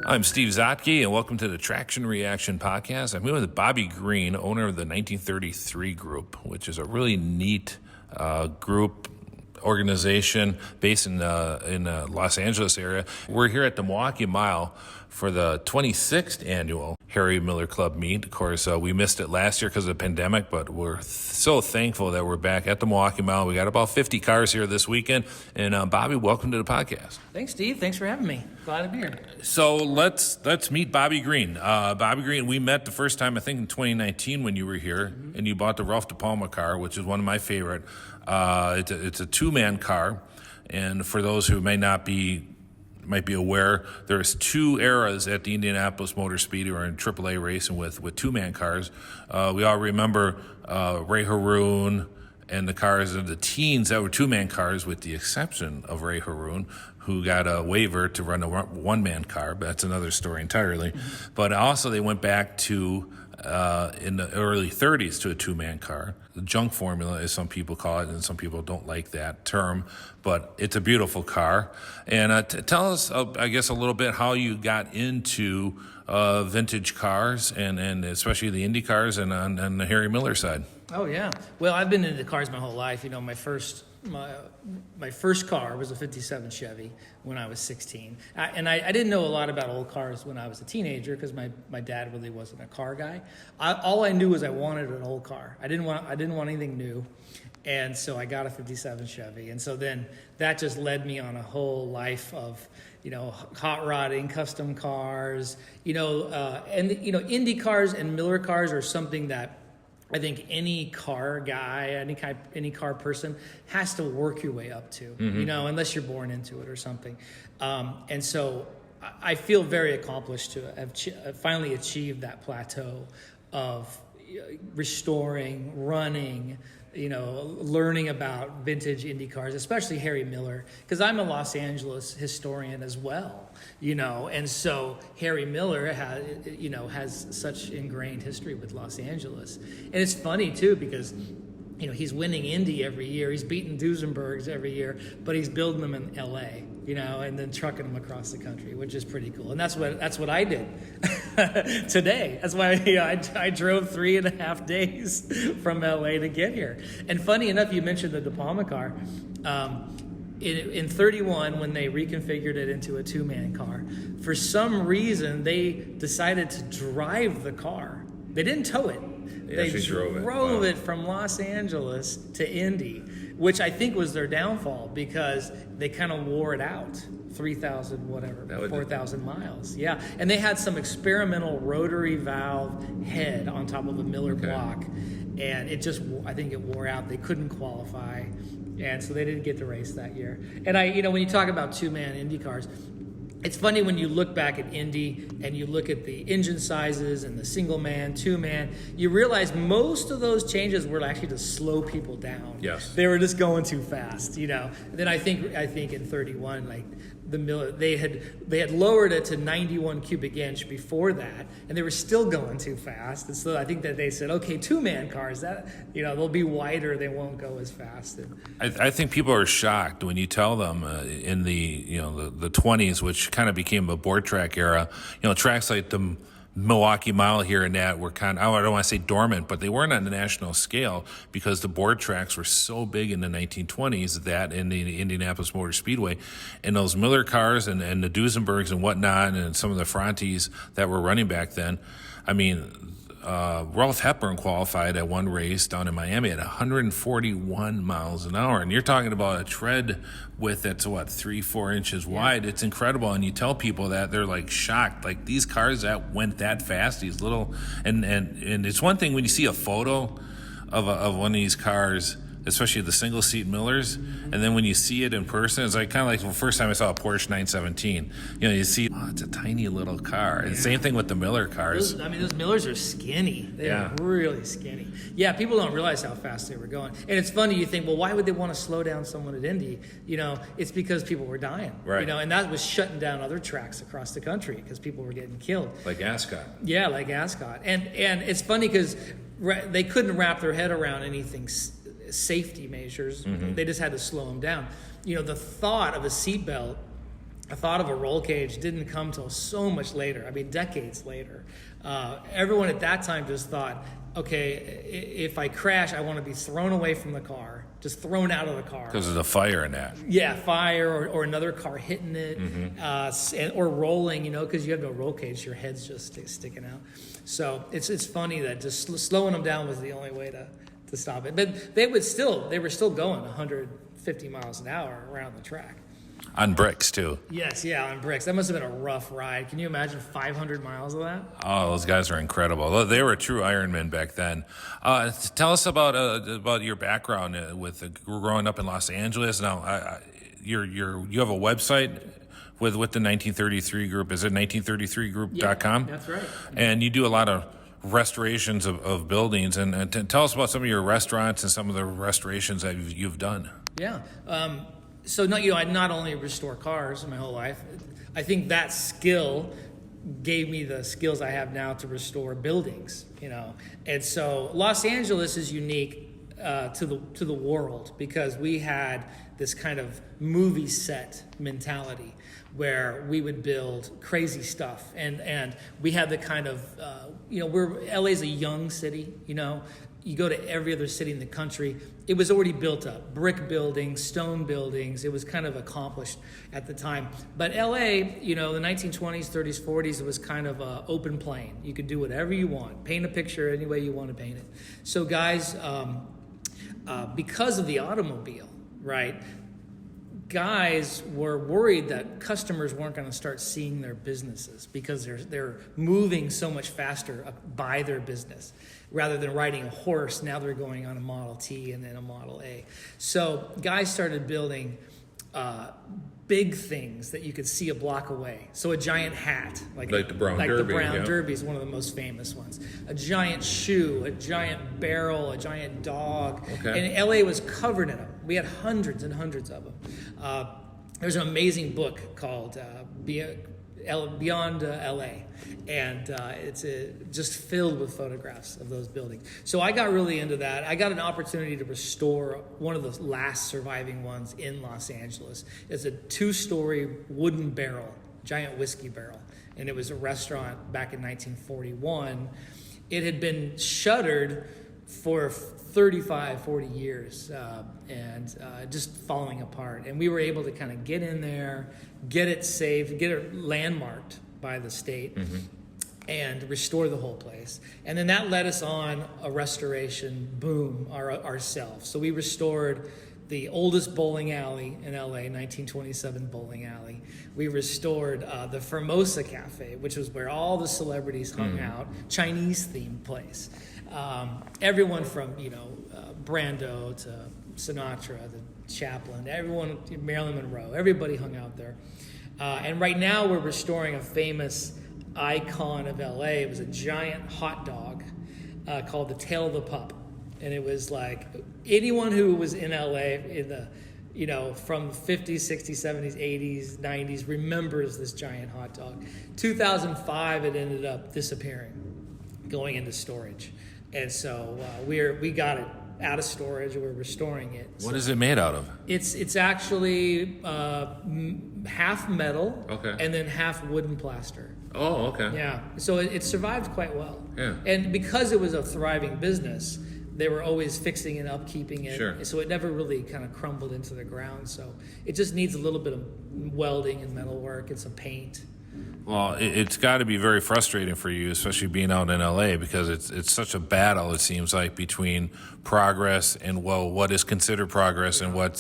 I'm Steve Zautke, and welcome to the Traction Reaction Podcast. I'm here with Bobby Green, owner of the 1933 Group, which is a really neat group organization based in Los Angeles area. We're here at the Milwaukee Mile for the 26th annual Harry Miller Club meet. Of course, we missed it last year because of the pandemic, but we're so thankful that we're back at the Milwaukee Mile. We got about 50 cars here this weekend. And Bobby, welcome to the podcast. Thanks, Steve. Thanks for having me. Glad to be here. So let's meet Bobby Green. Bobby Green, we met the first time, I think, in 2019 when you were here, and you bought the Ralph De Palma car, which is one of my favorite. It's a two-man car, and for those who might be aware, there's two eras at the Indianapolis Motor Speedway or in AAA racing with two-man cars. We all remember Ray Haroon and the cars of the teens that were two-man cars, with the exception of Ray Haroon, who got a waiver to run a one-man car. But that's another story entirely. Mm-hmm. But also they went back to in the early 30s to a two-man car. The junk formula, as some people call it, and some people don't like that term, but it's a beautiful car. And tell us, I guess, a little bit how you got into vintage cars and especially the Indy cars and on the Harry Miller side. Oh, yeah. Well, I've been into cars my whole life. You know, my first car was a 57 Chevy when I was 16. I didn't know a lot about old cars when I was a teenager because my dad really wasn't a car guy. All I knew was I wanted an old car. I didn't want anything new. And so I got a 57 Chevy. And so then that just led me on a whole life of, you know, hot rodding, custom cars, Indy cars and Miller cars are something that I think any car guy, any car person has to work your way up to, mm-hmm. Unless you're born into it or something. And so I feel very accomplished to have finally achieved that plateau of restoring, running, learning about vintage Indy cars, especially Harry Miller, because I'm a Los Angeles historian as well, and so Harry Miller has such ingrained history with Los Angeles. And it's funny too, because he's winning Indy every year, he's beating Duesenbergs every year, but he's building them in LA, and then trucking them across the country, which is pretty cool. And that's what I did today. That's why I drove 3.5 days from LA to get here. And funny enough, you mentioned the De Palma car. In 31, when they reconfigured it into a two-man car, for some reason they decided to drive the car. They didn't tow it. They drove it from Los Angeles to Indy, which I think was their downfall because they kind of wore it out. 4,000 miles. Yeah. And they had some experimental rotary valve head on top of a Miller block. And I think it wore out. They couldn't qualify. And so they didn't get to race that year. And when you talk about two-man Indy cars, it's funny when you look back at Indy and you look at the engine sizes and the single man, two man, you realize most of those changes were actually to slow people down. Yes. They were just going too fast, Then I think in 31, like the Miller, they had lowered it to 91 cubic inch before that, and they were still going too fast. And so I think that they said, okay, two-man cars, that they'll be wider, they won't go as fast. I think people are shocked when you tell them in the the 20s, which kind of became a board track era. Tracks like the Milwaukee Mile here and that were I don't want to say dormant, but they weren't on the national scale because the board tracks were so big in the 1920s that in the Indianapolis Motor Speedway, and those Miller cars and the Duesenbergs and whatnot, and some of the Frontes that were running back then. I mean, Ralph Hepburn qualified at one race down in Miami at 141 miles an hour. And you're talking about a tread width that's 3-4 inches wide. It's incredible. And you tell people that, they're like shocked. Like, these cars that went that fast, these little, and it's one thing when you see a photo of one of these cars, especially the single seat Millers, and then when you see it in person, it's like kind of like the first time I saw a Porsche 917. You see, it's a tiny little car. And same thing with the Miller cars. Those Millers are skinny. They're really skinny. Yeah, people don't realize how fast they were going. And it's funny, you think, well, why would they want to slow down someone at Indy? It's because people were dying. Right. And that was shutting down other tracks across the country because people were getting killed. Like Ascot. Yeah, like Ascot. And it's funny because they couldn't wrap their head around anything safety measures. Mm-hmm. They just had to slow them down. The thought of a seatbelt I thought of a roll cage didn't come till so much later. I mean, decades later. Everyone at that time just thought, okay, if I crash, I want to be thrown away from the car, just thrown out of the car. Because of the fire in that. Yeah, fire or another car hitting it, or rolling, because you have no roll cage, your head's just sticking out. So it's funny that just slowing them down was the only way to stop it. But they were still going 150 miles an hour around the track. On bricks, too. Yes, yeah, on bricks. That must have been a rough ride. Can you imagine 500 miles of that? Oh, those guys are incredible. They were true Ironmen back then. Tell us about your background with growing up in Los Angeles. Now, you have a website with the 1933 group. Is it 1933group.com? Yeah, that's right. And you do a lot of restorations of buildings. And tell us about some of your restaurants and some of the restorations that you've done. Yeah. So I not only restore cars my whole life. I think that skill gave me the skills I have now to restore buildings. And so Los Angeles is unique to the world because we had this kind of movie set mentality where we would build crazy stuff, and we had the kind of LA's a young city. You go to every other city in the country, it was already built up. Brick buildings, stone buildings, it was kind of accomplished at the time. But LA, the 1920s, 30s, 40s, it was kind of an open plain. You could do whatever you want, paint a picture any way you want to paint it. So guys, because of the automobile, right, guys were worried that customers weren't going to start seeing their businesses because they're moving so much faster by their business. Rather than riding a horse, now they're going on a Model T and then a Model A. So guys started building big things that you could see a block away. So a giant hat, like the Brown Derby. The Brown Derby is one of the most famous ones. A giant shoe, a giant barrel, a giant dog. Okay. And LA was covered in them. We had hundreds and hundreds of them. There's an amazing book called Beyond LA, and it's just filled with photographs of those buildings. So I got really into that. I got an opportunity to restore one of the last surviving ones in Los Angeles. It's a 2-story wooden barrel, giant whiskey barrel, and it was a restaurant back in 1941. It had been shuttered for 35, 40 years and just falling apart. And we were able to kind of get in there, get it saved, get it landmarked by the state, and restore the whole place. And then that led us on a restoration boom ourselves. So we restored the oldest bowling alley in LA, 1927 bowling alley. We restored the Formosa Cafe, which was where all the celebrities hung out, Chinese-themed place. Everyone from, Brando to Sinatra, to Chaplin, everyone, Marilyn Monroe, everybody hung out there. And right now we're restoring a famous icon of LA. It was a giant hot dog called the Tail of the Pup. And it was like anyone who was in LA in the, from 50s, 60s, 70s, 80s, 90s remembers this giant hot dog. 2005, it ended up disappearing, going into storage. And so we got it out of storage. We're restoring it. What is it made out of? It's actually half metal, and then half wooden plaster. Oh, okay. Yeah. So it survived quite well. Yeah. And because it was a thriving business, they were always fixing and upkeeping it. Sure. So it never really kind of crumbled into the ground. So it just needs a little bit of welding and metal work and some paint. Well, it's got to be very frustrating for you, especially being out in LA, because it's such a battle, it seems like, between progress and, what is considered progress and what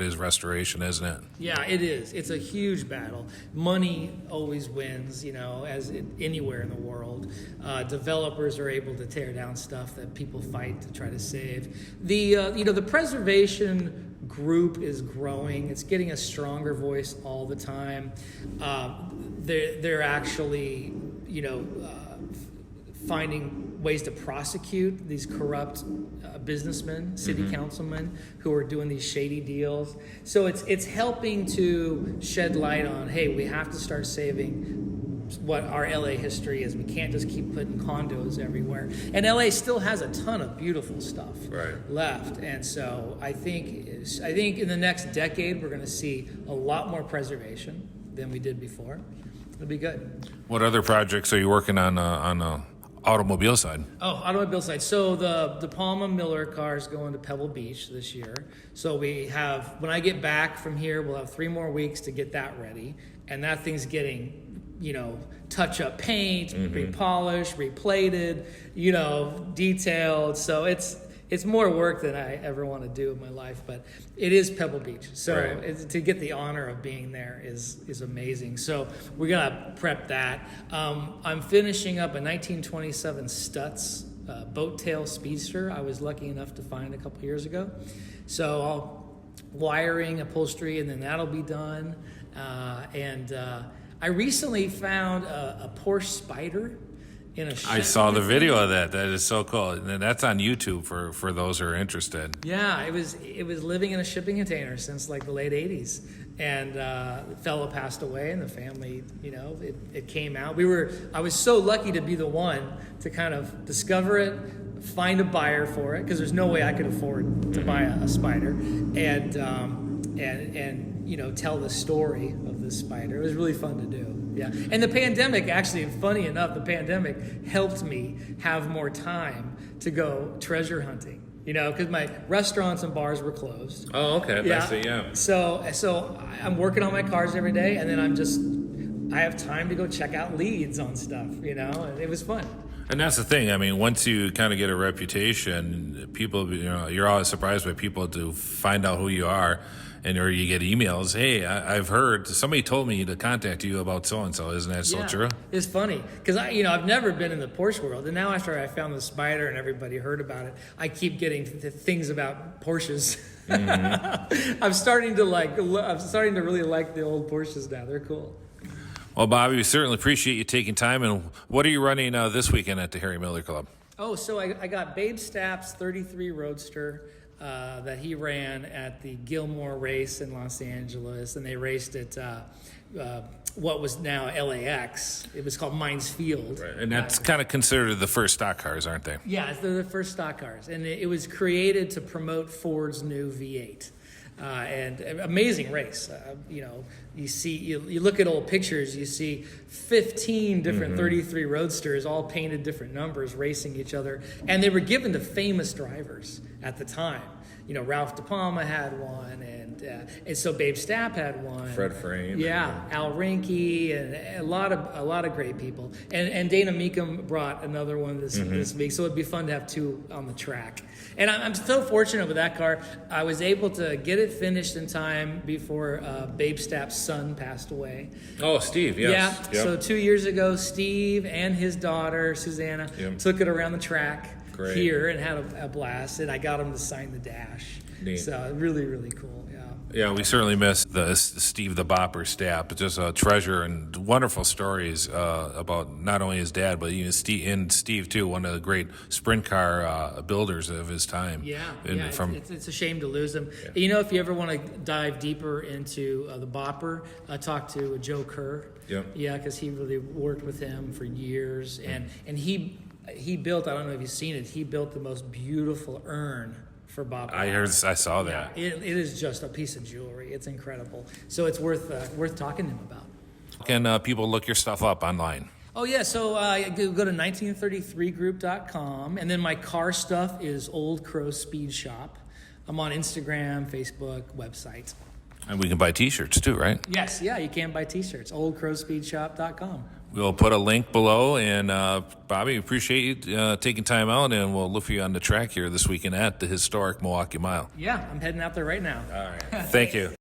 is restoration, isn't it? Yeah, it is. It's a huge battle. Money always wins, anywhere in the world. Developers are able to tear down stuff that people fight to try to save. The preservation group is growing. It's getting a stronger voice all the time. They're actually, finding ways to prosecute these corrupt businessmen, city councilmen who are doing these shady deals. So it's helping to shed light on, hey, we have to start saving what our LA history is. We can't just keep putting condos everywhere. And LA still has a ton of beautiful stuff left. And so I think in the next decade we're going to see a lot more preservation than we did before. It'll be good. What other projects are you working on the automobile side? Oh, automobile side. So the De Palma Miller cars going to Pebble Beach this year. So we have, when I get back from here, we'll have 3 more weeks to get that ready. And that thing's getting, touch up paint, repolished, replated, detailed. So it's more work than I ever want to do in my life, but it is Pebble Beach. So to get the honor of being there is amazing. So we're going to prep that. I'm finishing up a 1927 Stutz boat tail speedster I was lucky enough to find a couple years ago. So I'll wiring, upholstery, and then that'll be done. I recently found a Porsche Spider in a I saw the video of that. That is so cool. And that's on YouTube for those who are interested. Yeah, it was living in a shipping container since like the late 80s. And the fellow passed away and the family, it came out. I was so lucky to be the one to kind of discover it, find a buyer for it, because there's no way I could afford to buy a Spider, and tell the story of the Spider. It was really fun to do. Yeah. And the pandemic, actually, funny enough, the pandemic helped me have more time to go treasure hunting. Because my restaurants and bars were closed. Oh, okay. Yeah. I see, yeah. So I'm working on my cars every day, and then I have time to go check out leads on stuff, and it was fun. And that's the thing. I mean, once you kind of get a reputation, people, you're always surprised by people to find out who you are. Or you get emails, hey, I've heard, somebody told me to contact you about so-and-so. Isn't that so true? It's funny, because I've never been in the Porsche world. And now after I found the Spider and everybody heard about it, I keep getting things about Porsches. Mm-hmm. I'm starting to really like the old Porsches now. They're cool. Well, Bobby, we certainly appreciate you taking time. And what are you running this weekend at the Harry Miller Club? Oh, so I got Babe Stapp's 33 Roadster that he ran at the Gilmore race in Los Angeles, and they raced at what was now LAX. It was called Mines Field. Right. And that's kind of considered the first stock cars, aren't they? Yeah, they're the first stock cars, and it was created to promote Ford's new V8. And amazing race. You look at old pictures, you see 15 different 33 Roadsters, all painted different numbers, racing each other. And they were given to famous drivers at the time. Ralph De Palma had one, and so Babe Stapp had one. Fred Frame. Yeah, Al Rinke, and a lot of great people. And Dana Meekum brought another one this week, so it'd be fun to have 2 on the track. And I'm so fortunate with that car. I was able to get it finished in time before Babe Stapp's son passed away. Oh, Steve, yes. Yeah, yep. So 2 years ago, Steve and his daughter, Susanna, took it around the track here and had a blast. And I got him to sign the dash. Neat. So really, really cool. Yeah, we certainly miss the Steve the Bopper Stapp. Just a treasure and wonderful stories about not only his dad, but even Steve too, one of the great sprint car builders of his time. Yeah, it's a shame to lose him. Yeah. If you ever want to dive deeper into the Bopper, talk to Joe Kerr. Yeah, because he really worked with him for years, and he built. I don't know if you've seen it. He built the most beautiful urn for Bob. I saw that. Yeah, it is just a piece of jewelry. It's incredible. So it's worth talking to him about. Can people look your stuff up online? Oh, yeah. So go to 1933group.com. And then my car stuff is Old Crow Speed Shop. I'm on Instagram, Facebook, website. And we can buy T-shirts too, right? Yes. Yeah, you can buy T-shirts. oldcrowspeedshop.com. We'll put a link below, and Bobby, appreciate you taking time out, and we'll look for you on the track here this weekend at the historic Milwaukee Mile. Yeah, I'm heading out there right now. All right. Thank you.